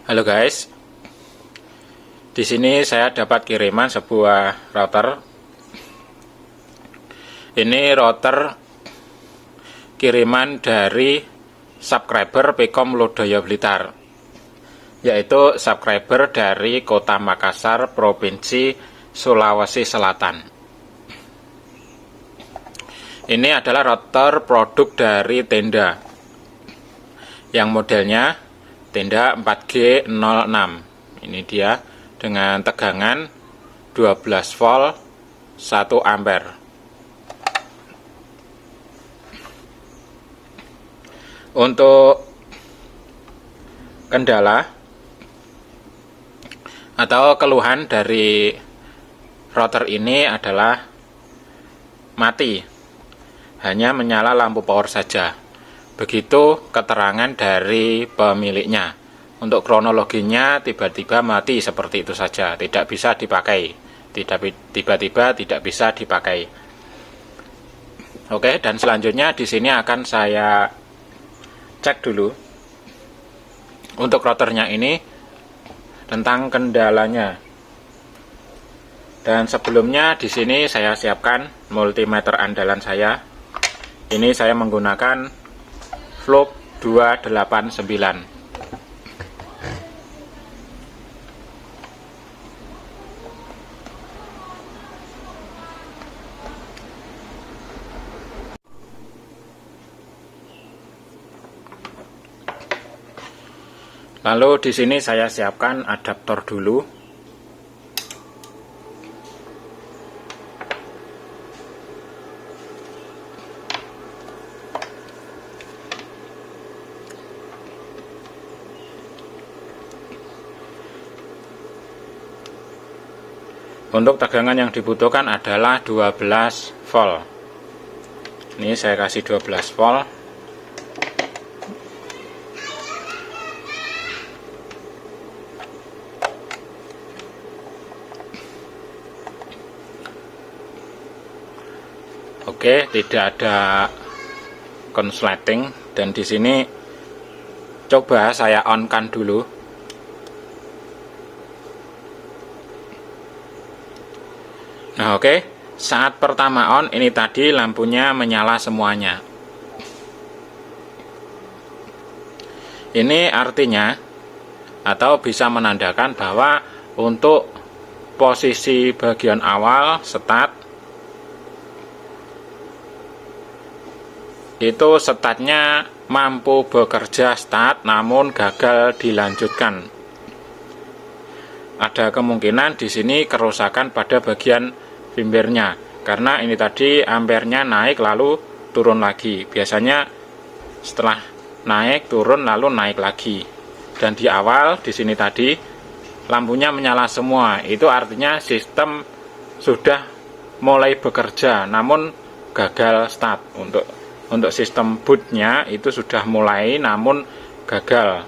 Halo guys, di sini saya dapat kiriman sebuah router. Ini router kiriman dari subscriber Pkom Lodaya Blitar, yaitu subscriber dari Kota Makassar, Provinsi Sulawesi Selatan. Ini adalah router produk dari Tenda, yang modelnya Tenda 4G06. Ini dia dengan tegangan 12 volt 1 ampere. Untuk kendala atau keluhan dari router ini adalah mati, hanya menyala lampu power saja. Begitu keterangan dari pemiliknya. Untuk kronologinya tiba-tiba mati seperti itu saja, tidak bisa dipakai. Tiba-tiba tidak bisa dipakai. Oke, dan selanjutnya di sini akan saya cek dulu untuk routernya ini tentang kendalanya. Dan sebelumnya di sini saya siapkan multimeter andalan saya. Ini saya menggunakan Vlog 289. Lalu di sini saya siapkan adaptor dulu. Untuk tegangan yang dibutuhkan adalah 12 volt. Ini saya kasih 12 volt. Oke, tidak ada konsleting, dan di sini coba saya on-kan dulu. Nah, oke, saat pertama on, ini tadi lampunya menyala semuanya. Ini artinya atau bisa menandakan bahwa untuk posisi bagian awal start itu startnya mampu bekerja start, namun gagal dilanjutkan. Ada kemungkinan di sini kerusakan pada bagian firmware-nya, karena ini tadi ampernya naik lalu turun lagi. Biasanya setelah naik turun lalu naik lagi. Dan di awal di sini tadi lampunya menyala semua. Itu artinya sistem sudah mulai bekerja, namun gagal start. Untuk sistem bootnya itu sudah mulai, namun gagal.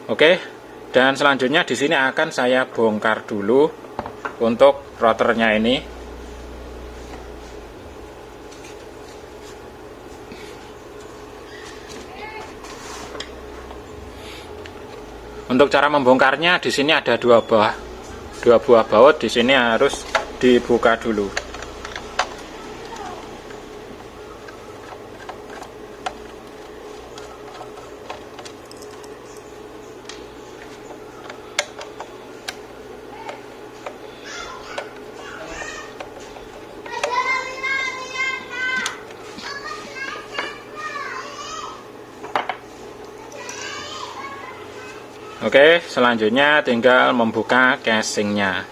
Oke. Dan selanjutnya di sini akan saya bongkar dulu untuk routernya ini. Untuk cara membongkarnya di sini ada dua buah baut. Di sini harus dibuka dulu. Oke, selanjutnya tinggal membuka casingnya.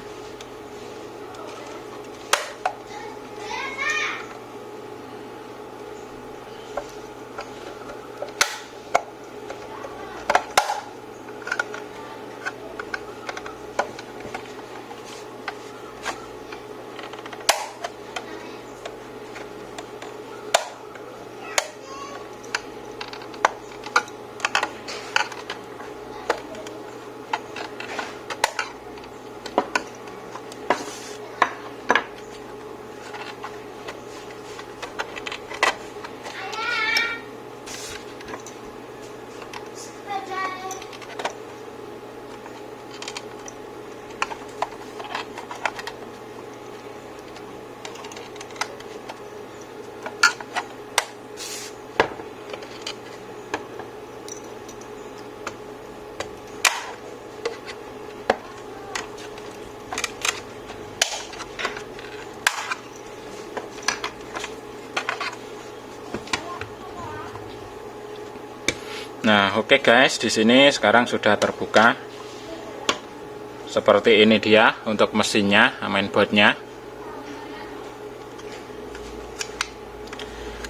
oke guys, di sini sekarang sudah terbuka. Seperti ini dia untuk mesinnya, mainboardnya.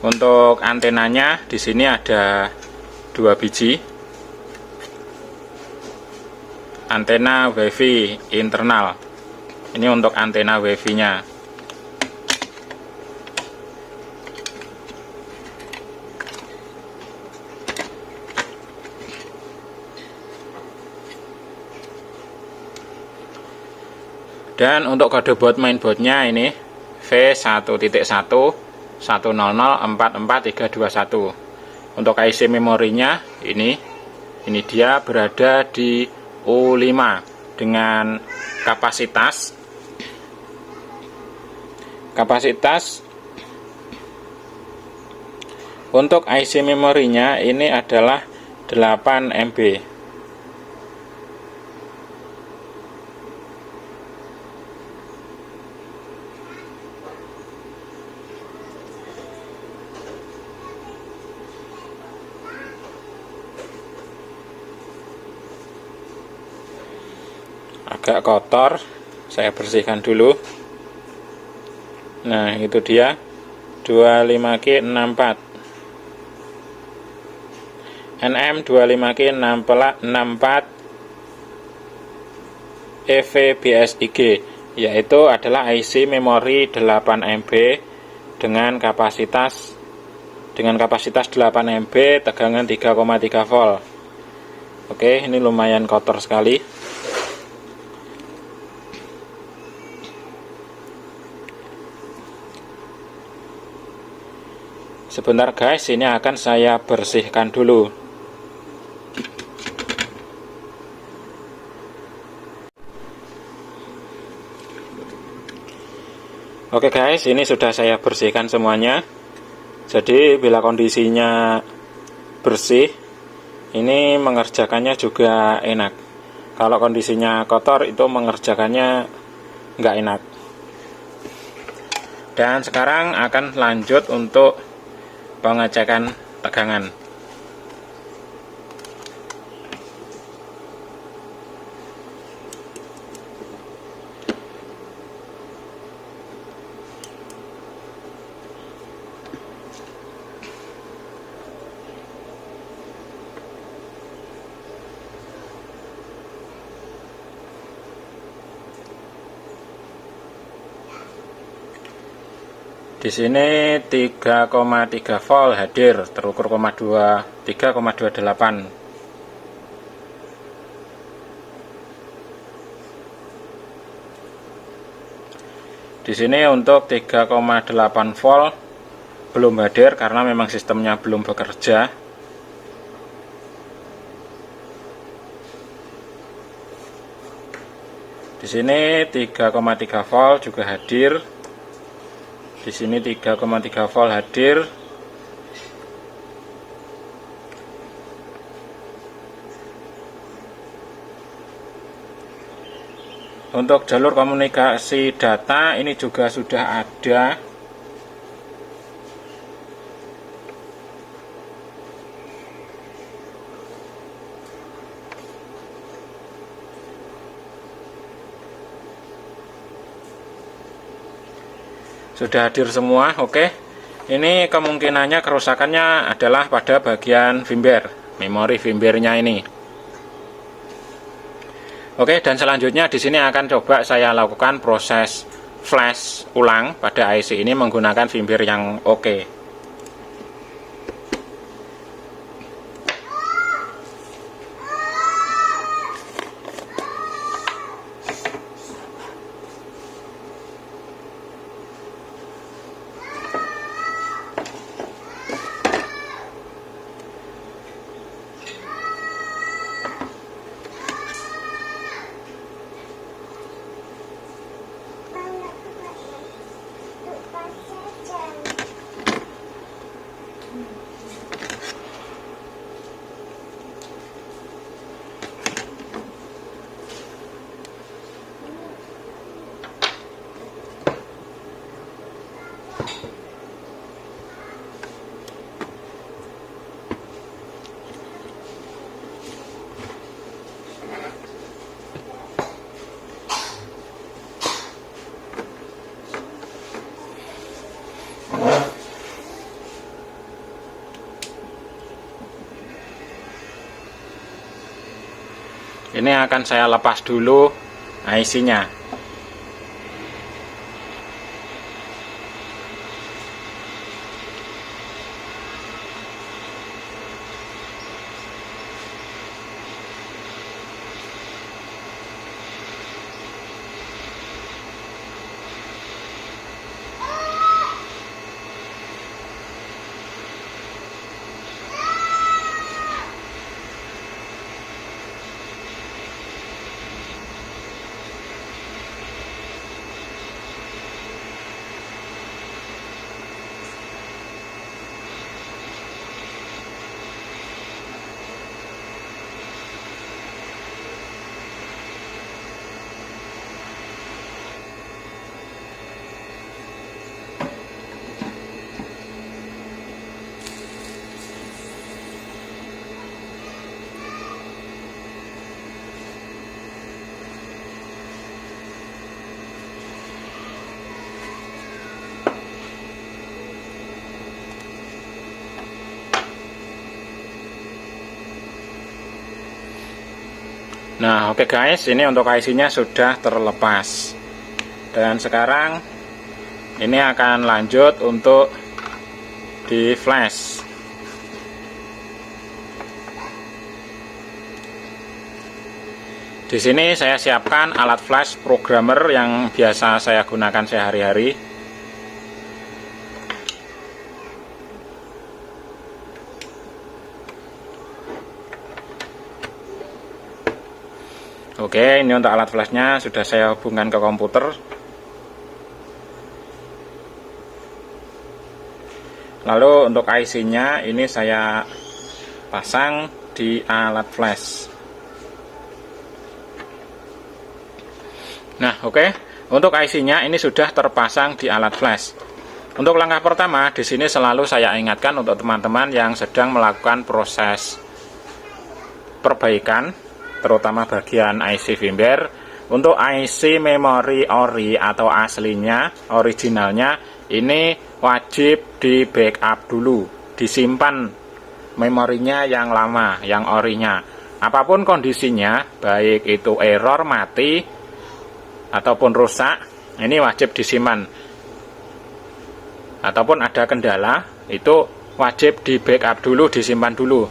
Untuk antenanya di sini ada 2 biji. Antena WiFi internal. Ini untuk antena WiFi-nya. Dan untuk kode board mainboardnya ini V1.1.1004431. Untuk IC memorinya ini dia berada di U5 dengan kapasitas untuk IC memorinya ini adalah 8 MB. Agak kotor, saya bersihkan dulu. Nah, itu dia 25K64 NM25K64 EVBSIG, yaitu adalah IC memori 8 MB dengan kapasitas 8 MB, tegangan 3,3 volt. Oke, ini lumayan kotor sekali. Sebentar guys, ini akan saya bersihkan dulu. Oke guys, ini sudah saya bersihkan semuanya. Jadi bila kondisinya bersih, ini mengerjakannya juga enak. Kalau kondisinya kotor, itu mengerjakannya nggak enak. Dan sekarang akan lanjut untuk pengecekan tegangan. Di sini 3,3 volt hadir, terukur 3,28. Di sini untuk 3,8 volt belum hadir karena memang sistemnya belum bekerja. Di sini 3,3 volt juga hadir. Di sini 3,3 volt hadir. Untuk jalur komunikasi data ini juga sudah ada. Sudah hadir semua, oke. Ini kemungkinannya kerusakannya adalah pada bagian firmware, memori firmware-nya ini. Oke, dan selanjutnya di sini akan coba saya lakukan proses flash ulang pada IC ini menggunakan firmware yang oke. Ini akan saya lepas dulu IC-nya. Nah, oke guys, ini untuk IC-nya sudah terlepas. Dan sekarang ini akan lanjut untuk di flash. Di sini saya siapkan alat flash programmer yang biasa saya gunakan sehari-hari. Oke, ini untuk alat flashnya sudah saya hubungkan ke komputer. Lalu untuk IC-nya ini saya pasang di alat flash. Nah, oke, untuk IC-nya ini sudah terpasang di alat flash. Untuk langkah pertama, di sini selalu saya ingatkan untuk teman-teman yang sedang melakukan proses perbaikan, terutama bagian IC firmware. Untuk IC memori ori atau aslinya, originalnya, ini wajib di backup dulu, disimpan memorinya yang lama, yang orinya. Apapun kondisinya, baik itu error, mati, ataupun rusak, ini wajib disimpan. Ataupun ada kendala, itu wajib di backup dulu, disimpan dulu.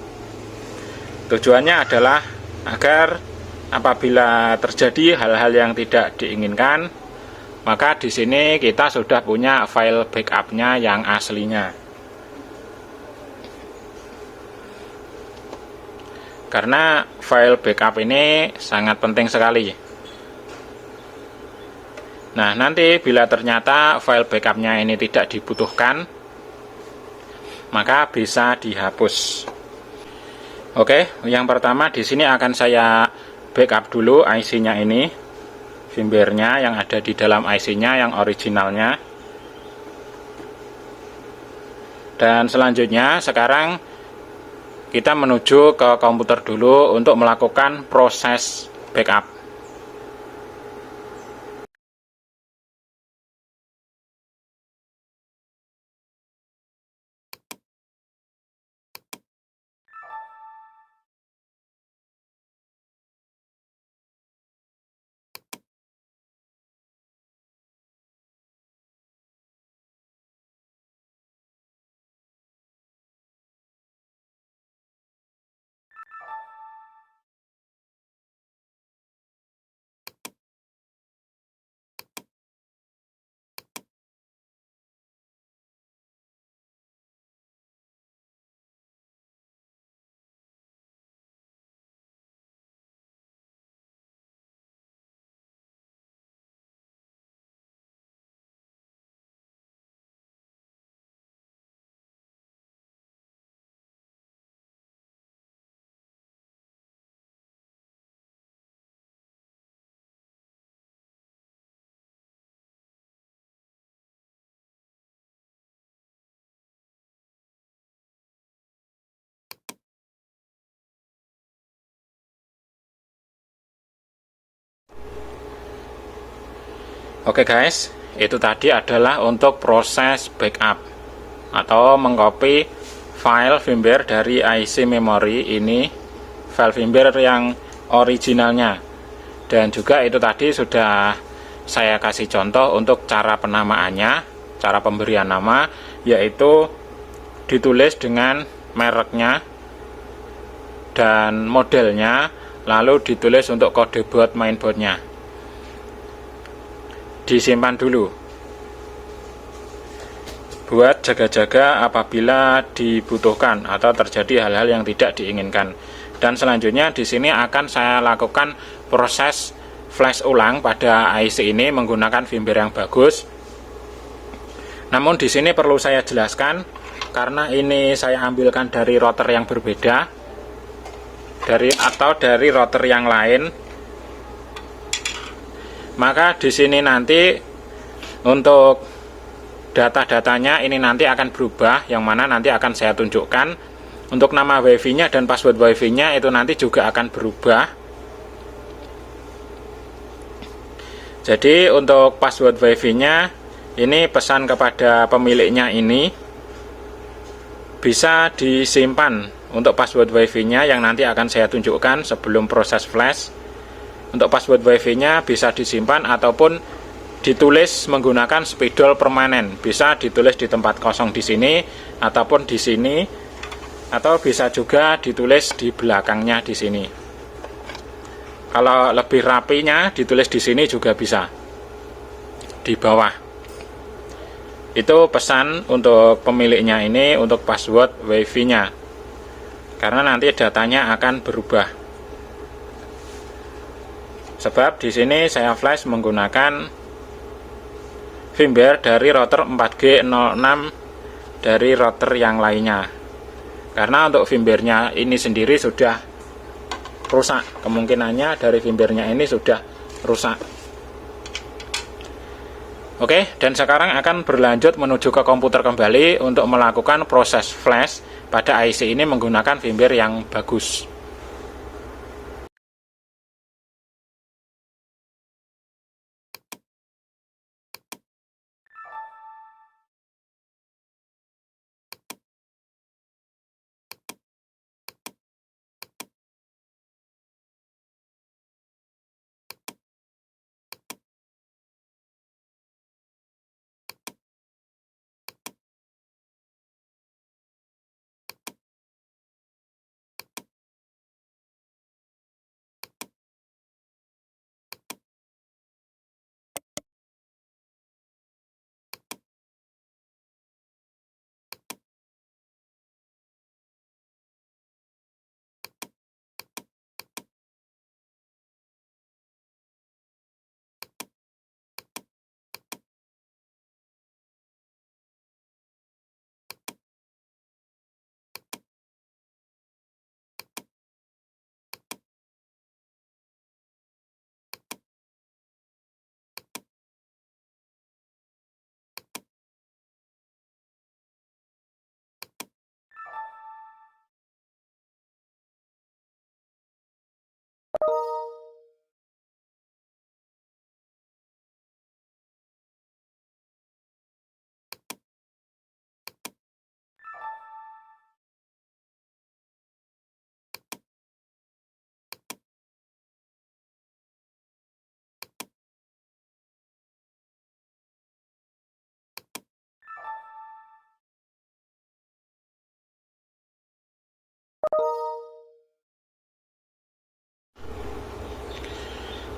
Tujuannya adalah agar apabila terjadi hal-hal yang tidak diinginkan, maka di sini kita sudah punya file backupnya yang aslinya. Karena file backup ini sangat penting sekali. Nah, nanti bila ternyata file backupnya ini tidak dibutuhkan, maka bisa dihapus. Oke, yang pertama di sini akan saya backup dulu IC-nya ini, firmware-nya yang ada di dalam IC-nya yang originalnya. Dan selanjutnya sekarang kita menuju ke komputer dulu untuk melakukan proses backup. Oke guys, itu tadi adalah untuk proses backup atau mengcopy file firmware dari IC memori ini, file firmware yang originalnya. Dan juga itu tadi sudah saya kasih contoh untuk cara penamaannya, cara pemberian nama, yaitu ditulis dengan mereknya dan modelnya, lalu ditulis untuk kode boot mainboardnya. Disimpan dulu buat jaga-jaga apabila dibutuhkan atau terjadi hal-hal yang tidak diinginkan. Dan selanjutnya di sini akan saya lakukan proses flash ulang pada IC ini menggunakan firmware yang bagus. Namun di sini perlu saya jelaskan, karena ini saya ambilkan dari router yang berbeda dari router yang lain, maka di sini nanti untuk data-datanya ini nanti akan berubah, yang mana nanti akan saya tunjukkan. Untuk nama wifi-nya dan password wifi-nya itu nanti juga akan berubah. Jadi untuk password wifi-nya ini pesan kepada pemiliknya ini bisa disimpan untuk password wifi-nya yang nanti akan saya tunjukkan sebelum proses flash. Untuk password wifi-nya bisa disimpan ataupun ditulis menggunakan spidol permanen. Bisa ditulis di tempat kosong di sini ataupun di sini, atau bisa juga ditulis di belakangnya di sini. Kalau lebih rapinya ditulis di sini juga bisa, di bawah. Itu pesan untuk pemiliknya ini untuk password wifi-nya, karena nanti datanya akan berubah. Sebab di sini saya flash menggunakan firmware dari router 4G06 dari router yang lainnya. Karena untuk firmware-nya ini sendiri sudah rusak, kemungkinannya dari firmware-nya ini sudah rusak. Oke, dan sekarang akan berlanjut menuju ke komputer kembali untuk melakukan proses flash pada IC ini menggunakan firmware yang bagus.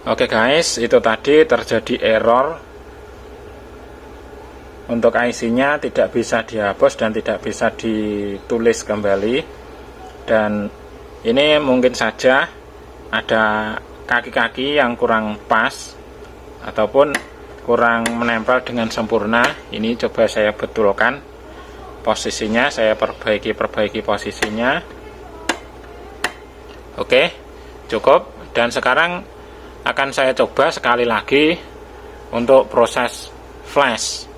Oke guys, itu tadi terjadi error untuk IC-nya, tidak bisa dihapus dan tidak bisa ditulis kembali. Dan ini mungkin saja ada kaki-kaki yang kurang pas ataupun kurang menempel dengan sempurna. Ini coba saya betulkan posisinya, saya perbaiki posisinya. Oke, cukup. Dan sekarang akan saya coba sekali lagi untuk proses flash.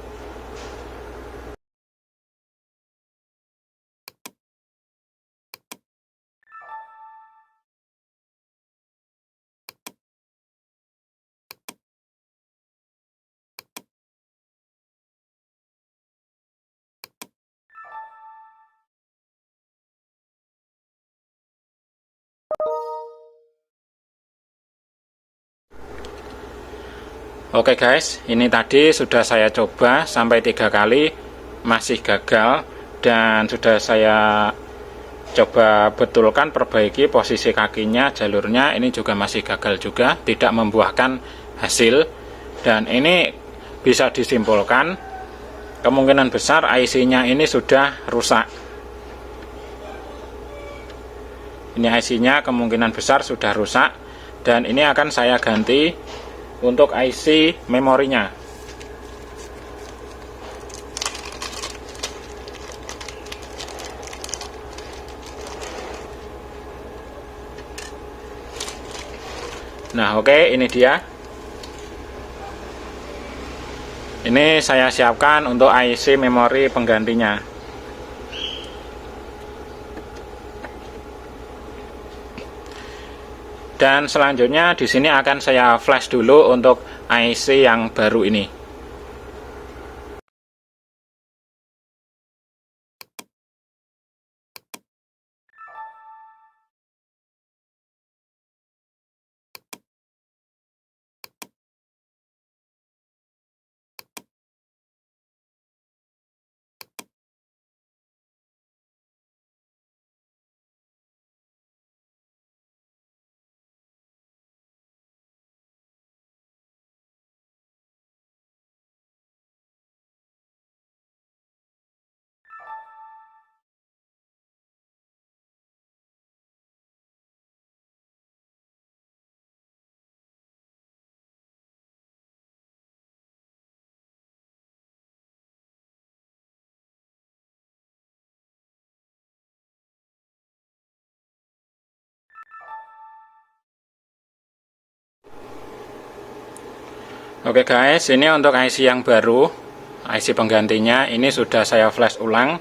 Oke guys, ini tadi sudah saya coba sampai 3 kali, masih gagal. Dan sudah saya coba betulkan, perbaiki posisi kakinya, jalurnya, ini juga masih gagal juga, tidak membuahkan hasil. Dan ini bisa disimpulkan, kemungkinan besar IC-nya ini sudah rusak. Ini IC-nya kemungkinan besar sudah rusak, dan ini akan saya ganti untuk IC memorinya. Nah, oke, ini dia. Ini saya siapkan untuk IC memori penggantinya. Dan selanjutnya di sini akan saya flash dulu untuk IC yang baru ini. Oke guys, ini untuk IC yang baru, IC penggantinya ini sudah saya flash ulang.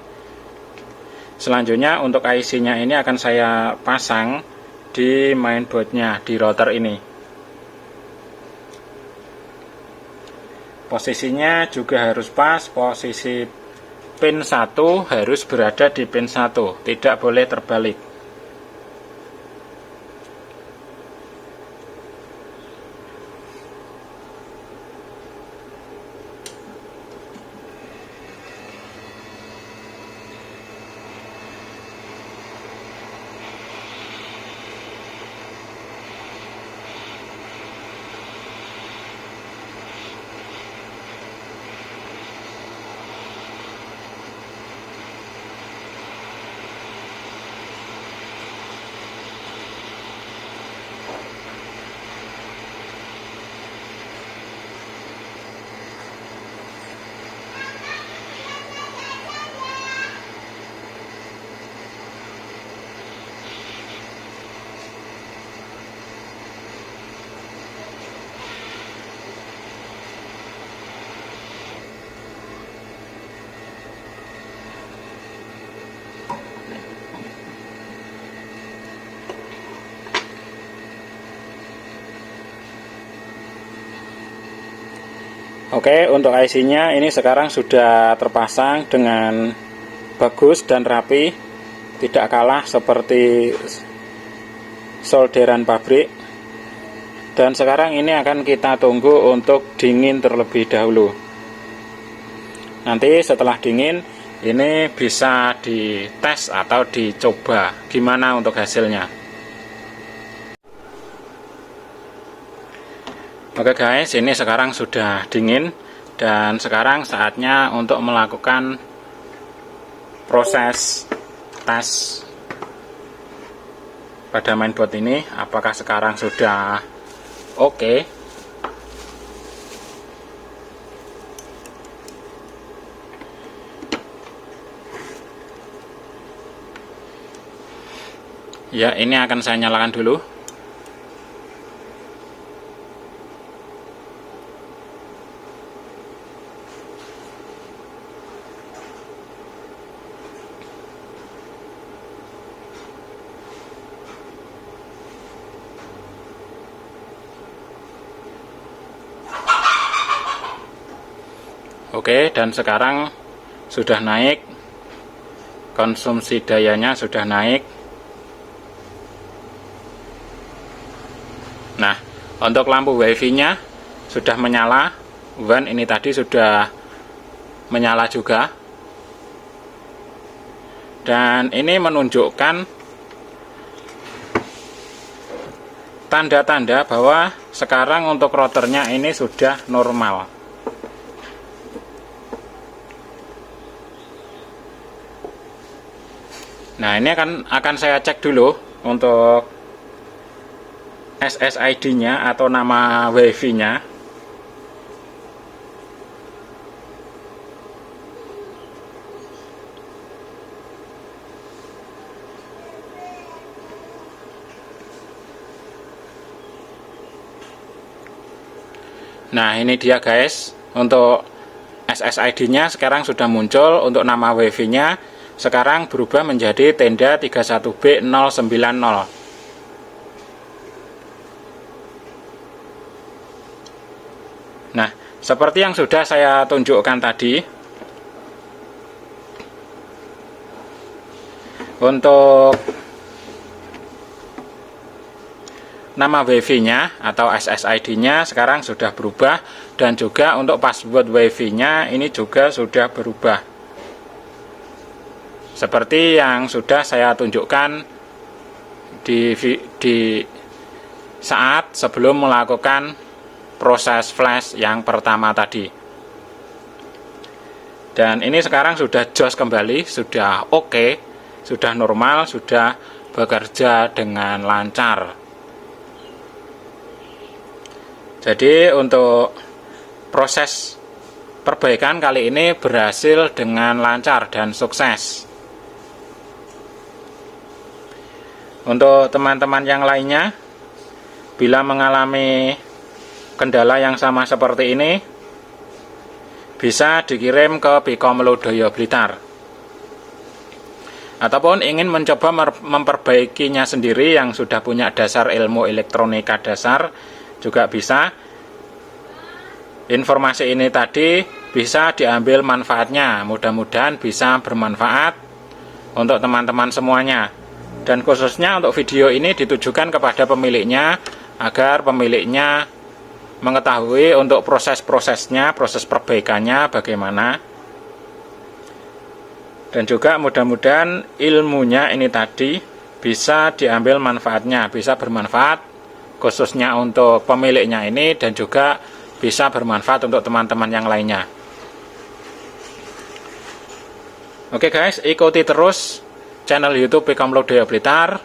Selanjutnya untuk IC-nya ini akan saya pasang di mainboardnya, di router ini. Posisinya juga harus pas, posisi pin 1 harus berada di pin 1, tidak boleh terbalik. Oke, untuk IC-nya ini sekarang sudah terpasang dengan bagus dan rapi, tidak kalah seperti solderan pabrik. Dan sekarang ini akan kita tunggu untuk dingin terlebih dahulu. Nanti setelah dingin, ini bisa dites atau dicoba gimana untuk hasilnya. Oke guys, ini sekarang sudah dingin dan sekarang saatnya untuk melakukan proses tes pada mainboard ini. Apakah sekarang sudah oke? Ya, ini akan saya nyalakan dulu. Oke, dan sekarang sudah naik, konsumsi dayanya sudah naik. Nah, untuk lampu wifi nya sudah menyala, one ini tadi sudah menyala juga, dan ini menunjukkan tanda-tanda bahwa sekarang untuk rotornya ini sudah normal. Nah, ini akan saya cek dulu untuk SSID-nya atau nama WiFi-nya. Nah, ini dia guys, untuk SSID-nya sekarang sudah muncul, untuk nama WiFi-nya sekarang berubah menjadi tenda 31B090. Nah, seperti yang sudah saya tunjukkan tadi, untuk nama WiFi-nya atau SSID-nya sekarang sudah berubah, dan juga untuk password WiFi-nya ini juga sudah berubah. Seperti yang sudah saya tunjukkan di saat sebelum melakukan proses flash yang pertama tadi. Dan ini sekarang sudah jos kembali, sudah oke, sudah normal, sudah bekerja dengan lancar. Jadi untuk proses perbaikan kali ini berhasil dengan lancar dan sukses. Untuk teman-teman yang lainnya, bila mengalami kendala yang sama seperti ini, bisa dikirim ke Pikom Lodaya Blitar. Ataupun ingin mencoba memperbaikinya sendiri yang sudah punya dasar ilmu elektronika dasar, juga bisa. Informasi ini tadi bisa diambil manfaatnya, mudah-mudahan bisa bermanfaat untuk teman-teman semuanya. Dan khususnya untuk video ini ditujukan kepada pemiliknya, agar pemiliknya mengetahui untuk proses-prosesnya, proses perbaikannya bagaimana. Dan juga mudah-mudahan ilmunya ini tadi bisa diambil manfaatnya, bisa bermanfaat khususnya untuk pemiliknya ini, dan juga bisa bermanfaat untuk teman-teman yang lainnya. Oke guys, ikuti terus channel YouTube Pikom Lodaya Blitar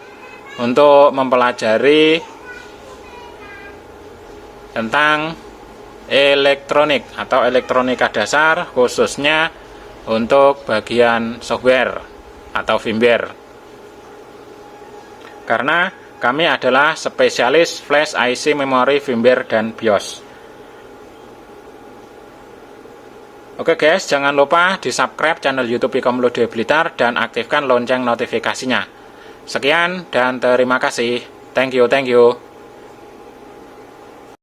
untuk mempelajari tentang elektronik atau elektronika dasar, khususnya untuk bagian software atau firmware. Karena kami adalah spesialis flash IC, memori, firmware, dan BIOS. Oke guys, jangan lupa di subscribe channel YouTube Pikom Lodaya Blitar dan aktifkan lonceng notifikasinya. Sekian dan terima kasih. Thank you.